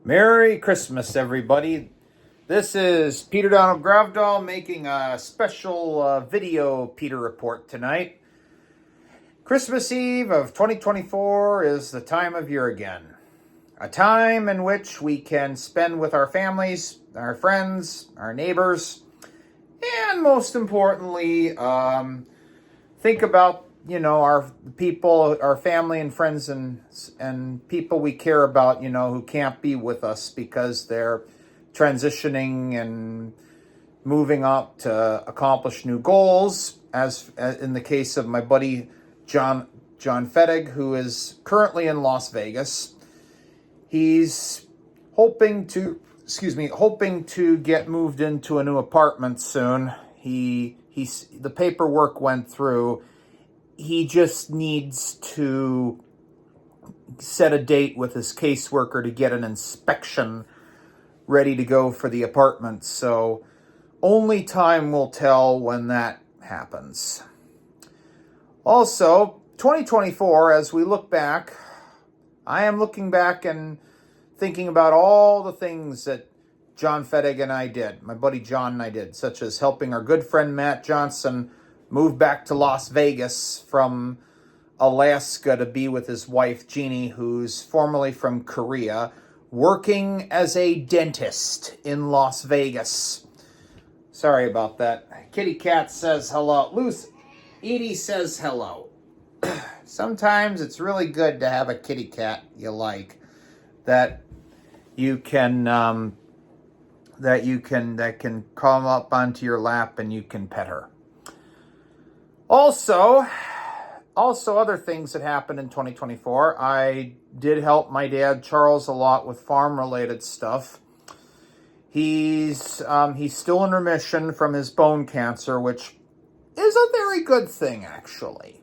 Merry Christmas, everybody. This is Peter Donald Gravdahl making a special video Peter report tonight. Christmas Eve of 2024 is the time of year again. A time in which we can spend with our families, our friends, our neighbors, and most importantly, think about our people, our family and friends and people we care about, who can't be with us because they're transitioning and moving up to accomplish new goals, as in the case of my buddy John Fettig, who is currently in Las Vegas. He's hoping to get moved into a new apartment soon. The paperwork went through. He just needs to set a date with his caseworker to get an inspection ready to go for the apartment. So only time will tell when that happens. Also, 2024, as we look back, I am looking back and thinking about all the things that John Fettig and I did, my buddy John and I did, such as helping our good friend Matt Johnson move back to Las Vegas from Alaska to be with his wife Jeannie, who's formerly from Korea, working as a dentist in Las Vegas. Sorry about that. Kitty cat says hello. Edie says hello. Sometimes it's really good to have a kitty cat you like that can come up onto your lap and you can pet her. Also, other things that happened in 2024. I did help my dad, Charles, a lot with farm-related stuff. He's still in remission from his bone cancer, which is a very good thing, actually.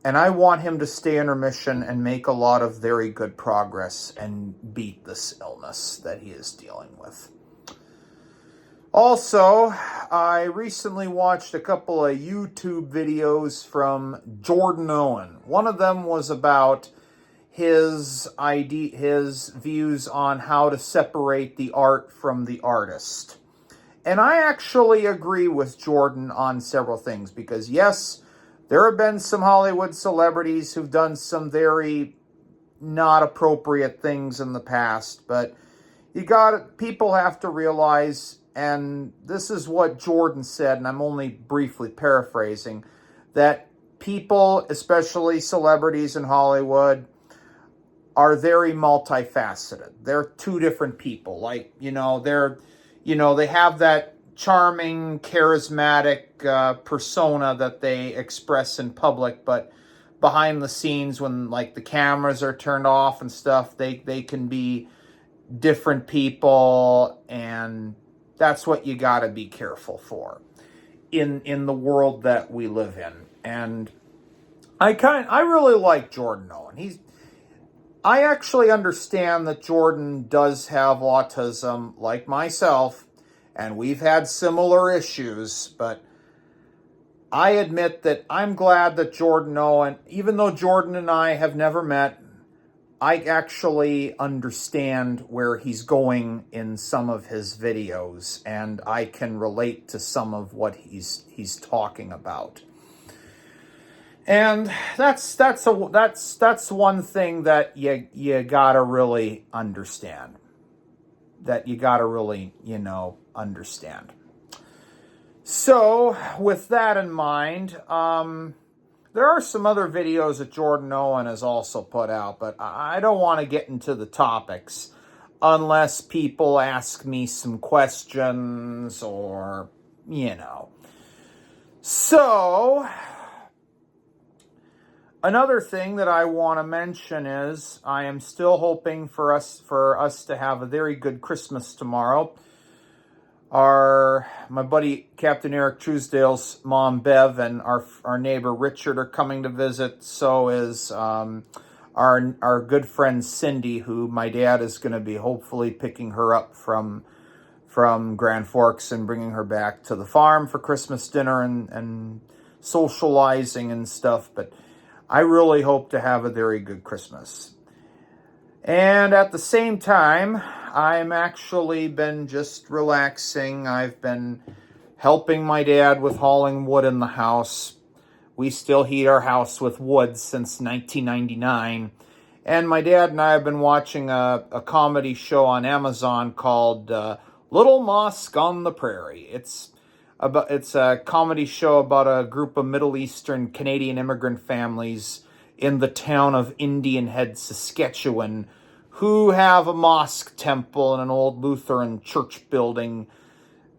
And I want him to stay in remission and make a lot of very good progress and beat this illness that he is dealing with. Also, I recently watched a couple of YouTube videos from Jordan Owen. One of them was about his views on how to separate the art from the artist. And I actually agree with Jordan on several things because, yes, there have been some Hollywood celebrities who've done some very not appropriate things in the past, but people have to realize, and this is what Jordan said, and I'm only briefly paraphrasing, that people, especially celebrities in Hollywood, are very multifaceted. They're two different people. They have that charming, charismatic persona that they express in public, but behind the scenes, when the cameras are turned off and stuff, they can be different people, and that's what you got to be careful for in the world that we live in. And I really like Jordan Owen. I actually understand that Jordan does have autism like myself, and we've had similar issues, but I admit that I'm glad that Jordan Owen, even though Jordan and I have never met, I actually understand where he's going in some of his videos, and I can relate to some of what he's talking about. And that's one thing that you gotta really understand. Understand. So, with that in mind, there are some other videos that Jordan Owen has also put out, but I don't want to get into the topics unless people ask me some questions or. So, another thing that I want to mention is I am still hoping for us to have a very good Christmas tomorrow. My buddy Captain Eric Truesdale's mom Bev and our neighbor Richard are coming to visit. So is our good friend Cindy, who my dad is going to be hopefully picking her up from Grand Forks and bringing her back to the farm for Christmas dinner and socializing and stuff. But I really hope to have a very good Christmas. And at the same time, I'm actually been just relaxing. I've been helping my dad with hauling wood in the house. We still heat our house with wood since 1999. And my dad and I have been watching a comedy show on Amazon called Little Mosque on the Prairie. It's a comedy show about a group of Middle Eastern Canadian immigrant families in the town of Indian Head, Saskatchewan, who have a mosque temple and an old Lutheran church building.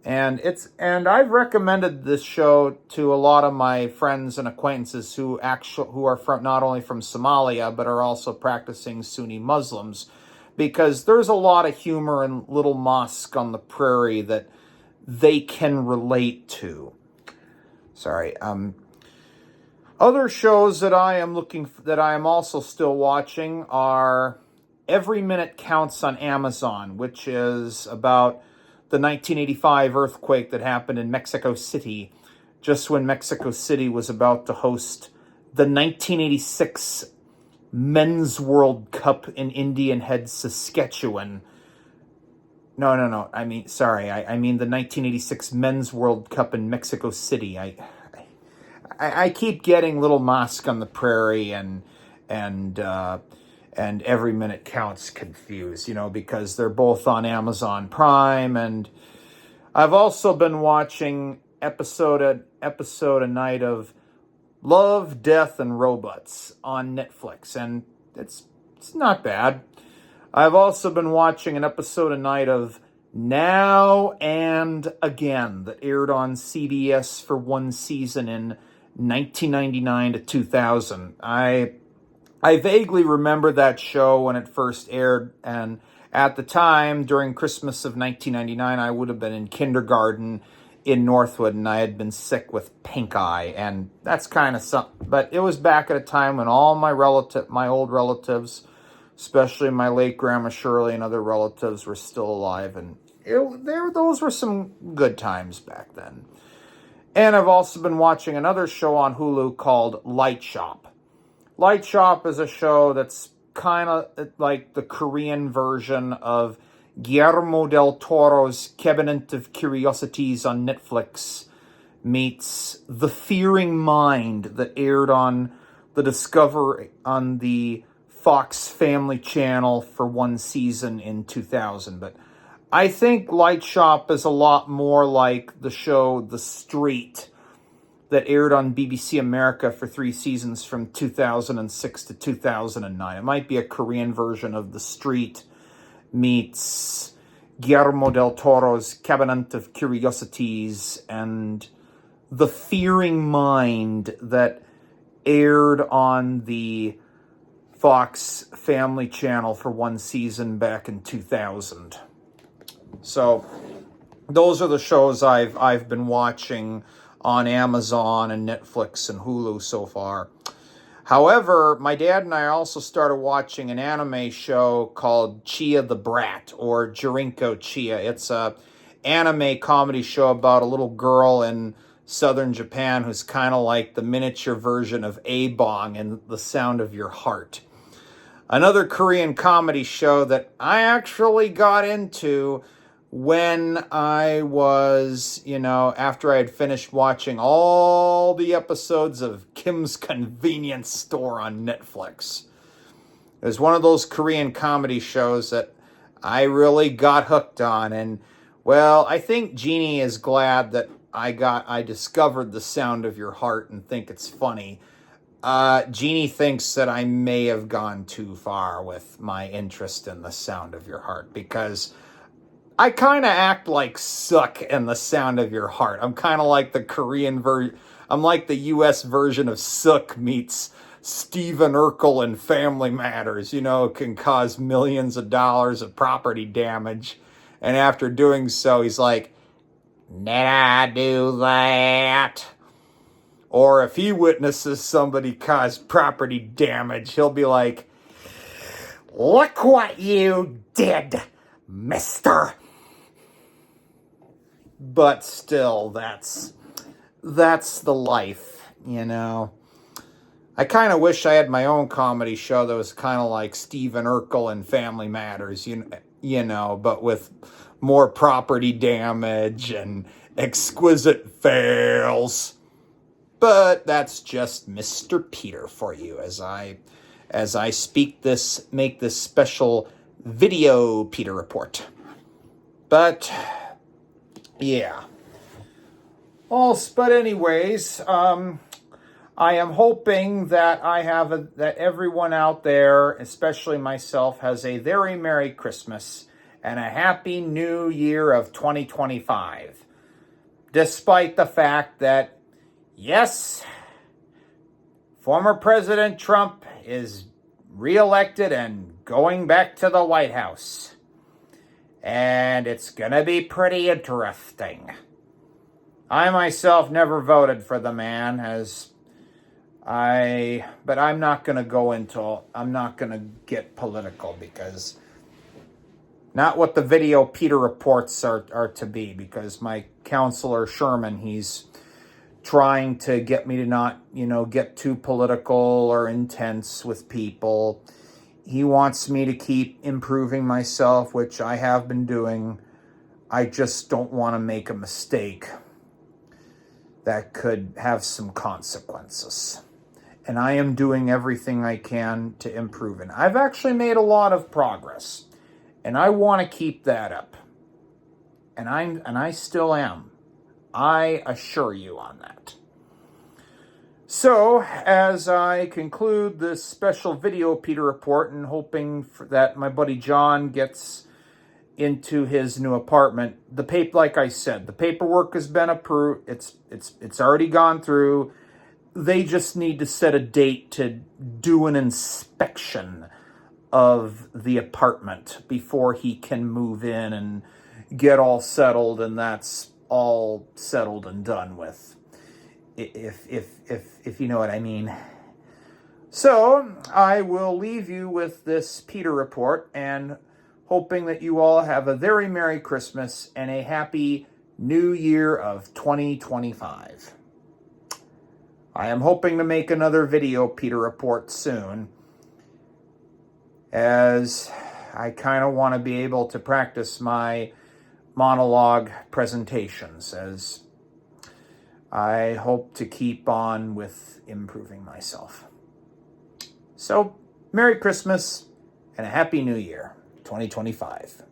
And I've recommended this show to a lot of my friends and acquaintances who are from not only from Somalia but are also practicing Sunni Muslims, because there's a lot of humor in Little Mosque on the Prairie that they can relate to. Sorry. Other shows that I am also still watching are Every Minute Counts on Amazon, which is about the 1985 earthquake that happened in Mexico City, just when Mexico City was about to host the 1986 Men's World Cup in Indian Head, Saskatchewan. No. I mean the 1986 Men's World Cup in Mexico City. I keep getting Little Mosque on the Prairie and Every Minute Counts confused, because they're both on Amazon Prime. And I've also been watching episode a night of Love, Death, and Robots on Netflix, and it's not bad. I've also been watching an episode a night of Now and Again that aired on CBS for one season in 1999 to 2000. I vaguely remember that show when it first aired, and at the time, during Christmas of 1999, I would have been in kindergarten in Northwood, and I had been sick with pink eye, and that's kind of something. But it was back at a time when all my old relatives, especially my late Grandma Shirley and other relatives, were still alive, and those were some good times back then. And I've also been watching another show on Hulu called Light Shop. Light Shop is a show that's kind of like the Korean version of Guillermo del Toro's Cabinet of Curiosities on Netflix meets The Fearing Mind that aired on the Fox Family Channel for one season in 2000. But I think Light Shop is a lot more like the show The Street that aired on BBC America for 3 seasons from 2006 to 2009. It might be a Korean version of The Street meets Guillermo del Toro's Cabinet of Curiosities and The Fearing Mind that aired on the Fox Family Channel for one season back in 2000. So those are the shows I've been watching on Amazon and Netflix and Hulu so far. However, my dad and I also started watching an anime show called Chia the Brat, or Jirinko Chia. It's a anime comedy show about a little girl in southern Japan who's kind of like the miniature version of A-Bong in The Sound of Your Heart. Another Korean comedy show that I actually got into when I was, after I had finished watching all the episodes of Kim's Convenience Store on Netflix. It was one of those Korean comedy shows that I really got hooked on. And, well, I think Jeannie is glad that I discovered The Sound of Your Heart and think it's funny. Jeannie thinks that I may have gone too far with my interest in The Sound of Your Heart, because I kind of act like Suk in The Sound of Your Heart. I'm kind of like the Korean version. I'm like the U.S. version of Suk meets Stephen Urkel in Family Matters. Can cause millions of dollars of property damage. And after doing so, he's like, "Did I do that?" Or if he witnesses somebody cause property damage, he'll be like, "Look what you did, mister." But still, that's the life, I I kind of wish I had my own comedy show that was kind of like Stephen Urkel and Family Matters, you know, but with more property damage and exquisite fails. But that's just Mr. Peter for you as I make this special video Peter report. But yeah. But anyways, I am hoping that that everyone out there, especially myself, has a very Merry Christmas and a Happy New Year of 2025. Despite the fact that, yes, former President Trump is reelected and going back to the White House. And it's going to be pretty interesting. I myself never voted for the man, but I'm not going to get political, because not what the video Peter reports are to be, because my counselor Sherman, he's trying to get me to not, get too political or intense with people. He wants me to keep improving myself, which I have been doing. I just don't want to make a mistake that could have some consequences. And I am doing everything I can to improve. And I've actually made a lot of progress. And I want to keep that up. And I still am. I assure you on that. So, as I conclude this special video Peter report, and hoping that my buddy John gets into his new apartment, like I said, the paperwork has been approved. It's already gone through. They just need to set a date to do an inspection of the apartment before he can move in and get all settled, and that's all settled and done with, if you know what I mean. So I will leave you with this Peter report, and hoping that you all have a very Merry Christmas and a Happy New Year of 2025. I am hoping to make another video Peter report soon, as I kind of want to be able to practice my monologue presentations, as I hope to keep on with improving myself. So, Merry Christmas and a Happy New Year, 2025.